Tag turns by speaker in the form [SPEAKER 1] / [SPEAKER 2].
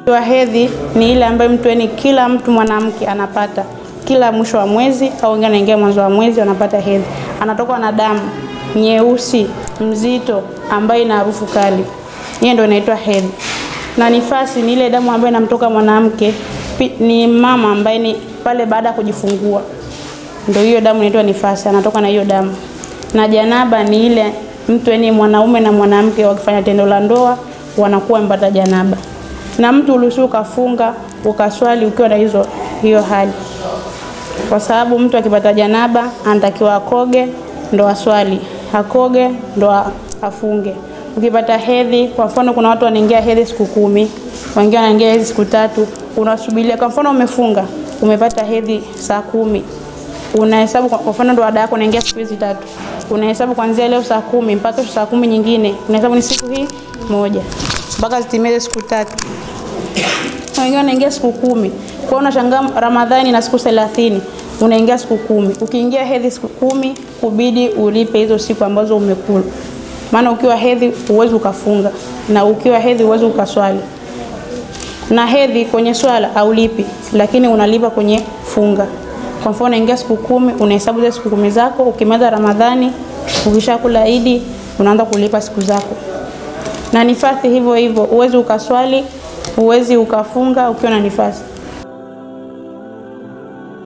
[SPEAKER 1] Wa hedhi ni ile ambayo kila mtu mwanamke anapata kila mwisho wa mwezi au wengine anaingia mwanzo wa mwezi anapata hedhi. Anatoka na damu nyeusi mzito ambayo ina harufu kali. Hiyo ndio inaitwa hedhi. Na nifasi ni ile damu ambayo inamtoka mwanamke ni mama ambaye ni pale baada ya kujifungua. Ndio hiyo damu inaitwa nifasi, anatoka na hiyo damu. Na janaba ni ile mtu mwanaume na mwanamke wakifanya tendo la ndoa wanakuwa mpata janaba. Na mtu uruhusiwa kufunga ukaswali ukiwa na hiyo hali. Kwa sababu mtu akipata janaba anatakiwa akoge ndo aswali, akoge ndo afunge. Ukipata hedhi, kwa mfano kuna watu wanaingia hedhi siku 10, wengine wanaingia hedhi siku 3, unasubiria. Kwa mfano umefunga, umepata hedhi saa 10. Unahesabu kwa mfano ndo ada yako unaingia siku 3. Unahesabu kuanzia leo saa 10 mpaka saa 10 nyingine. Unahesabu ni siku hii moja mpaka zitimize siku 3. Wengine wanaingia siku 10. Kwa unashangaa Ramadhani na siku 30, unaingia siku 10. Ukiingia hedhi siku 10, kubidi ulipe hizo siku ambazo umekula. Maana ukiwa hedhi huwezi ukafunga na ukiwa hedhi huwezi ukaswali. Na hedhi kwenye swala haulipi, lakini unalipa kwenye funga. Kwa mfano unaingia siku 10, unahesabu zile siku 10 zako, ukimaliza Ramadhani, ukishakula Eid, unaanza kulipa siku zako. Na nifasi hivyo hivyo, huwezi ukaswali, huwezi ukafunga ukiwa na nifasi.